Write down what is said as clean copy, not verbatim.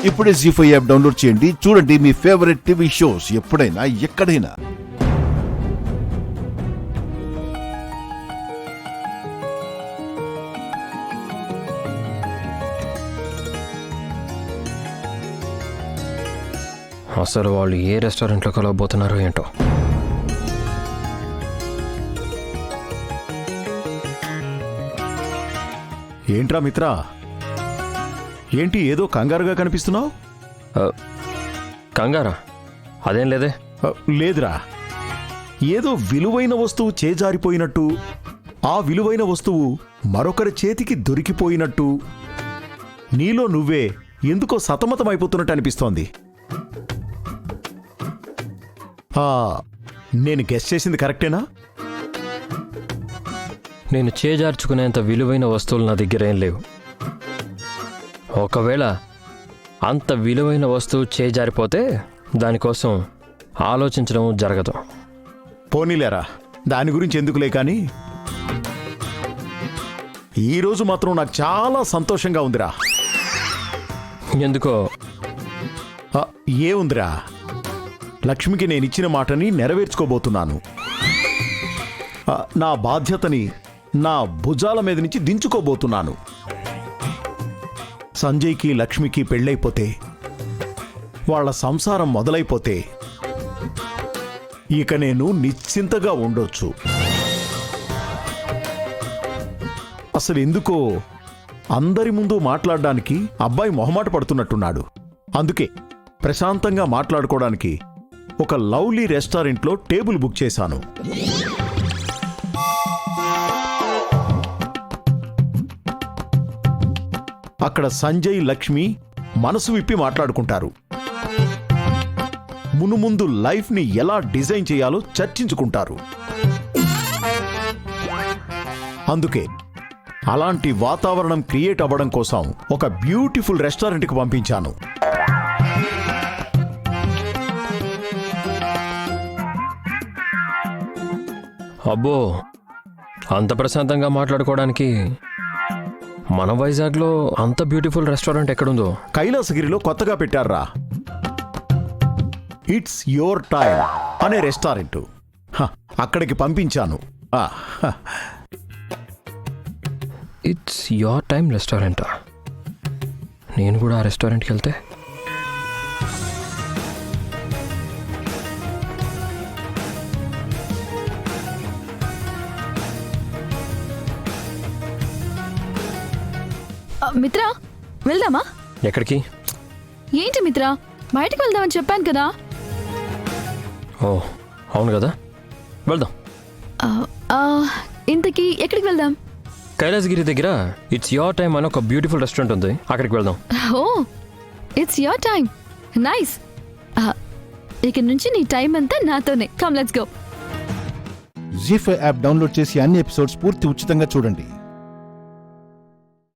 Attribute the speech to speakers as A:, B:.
A: ఇప్పుడే జీ5 app download చేయండి. చూడండి మీ ఫేవరెట్ టీవీ షోస్ ఎప్పుడైనా ఎక్కడైనా.
B: అసలు వాళ్ళు ఏ రెస్టారెంట్లో కలవబోతున్నారో ఏంటో.
C: ఏంట్రా మిత్రా, ఏంటి ఏదో కంగారుగా కనిపిస్తున్నావు?
B: కంగారా? అదేం లేదే.
C: లేదురా, ఏదో విలువైన వస్తువు చేజారిపోయినట్టు, ఆ విలువైన వస్తువు మరొకరి చేతికి దొరికిపోయినట్టు నీలో నువ్వే ఎందుకో సతమతమైపోతున్నట్టు అనిపిస్తోంది. నేను గెస్ చేసింది కరెక్టేనా?
B: నేను చేజార్చుకునేంత విలువైన వస్తువులు నా దగ్గర ఏం లేవు. ఒకవేళ అంత విలువైన వస్తువు చేజారిపోతే దానికోసం ఆలోచించడం జరగదు.
C: పోనీలేరా, దాని గురించి ఎందుకులే కానీ ఈరోజు మాత్రం నాకు చాలా సంతోషంగా ఉందిరా.
B: ఎందుకో?
C: ఏముందిరా, లక్ష్మికి నేనిచ్చిన మాటని నెరవేర్చుకోబోతున్నాను. నా బాధ్యతని నా భుజాల మీద నుంచి దించుకోబోతున్నాను. సంజయ్కి లక్ష్మికి పెళ్ళైపోతే, వాళ్ళ సంసారం మొదలైపోతే ఇక నేను నిశ్చింతగా ఉండొచ్చు. అసలు ఎందుకో అందరి ముందు మాట్లాడడానికి అబ్బాయి మొహమాట పడుతున్నట్టున్నాడు. అందుకే ప్రశాంతంగా మాట్లాడుకోవడానికి ఒక లవ్లీ రెస్టారెంట్లో టేబుల్ బుక్ చేశాను. అక్కడ సంజయ్ లక్ష్మి మనసు విప్పి మాట్లాడుకుంటారు. మునుముందు లైఫ్ని ఎలా డిజైన్ చేయాలో చర్చించుకుంటారు. అందుకే అలాంటి వాతావరణం క్రియేట్ అవ్వడం కోసం ఒక బ్యూటిఫుల్ రెస్టారెంట్కి పంపించాను.
B: అబ్బో, అంత ప్రశాంతంగా మాట్లాడుకోవడానికి మన వైజాగ్లో అంత బ్యూటిఫుల్ రెస్టారెంట్ ఎక్కడుందో?
C: కైలాసగిరిలో కొత్తగా పెట్టారా, ఇట్స్ యోర్ టైమ్ అనే రెస్టారెంట్. అక్కడికి పంపించాను.
B: ఇట్స్ యోర్ టైమ్ రెస్టారెంటా? నేను కూడా ఆ రెస్టారెంట్కి వెళ్తే?
D: మిత్రా, వెళ్దామా?
B: ఎక్కడికి?
D: ఏంటి మిత్రా, బయటకు వెళ్దామని చెప్పాను కదా.
B: ఓ అవును కదా, వెళ్దాం.
D: ఇంతకీ ఎక్కడికి వెళ్దాం?
B: కైలాసగిరి దగ్గర ఇట్స్ యోర్ టైమ్ అని ఒక బ్యూటిఫుల్ రెస్టారెంట్ ఉంది, అక్కడికి వెళ్దాం.
D: Oh, it's your time, nice. ఇక నుంచి నీ టైం అంతా నాతోనే. Come let's go.
A: ZEE5 app download చేసి అన్ని ఎపిసోడ్స్ పూర్తి ఉచితంగా చూడండి.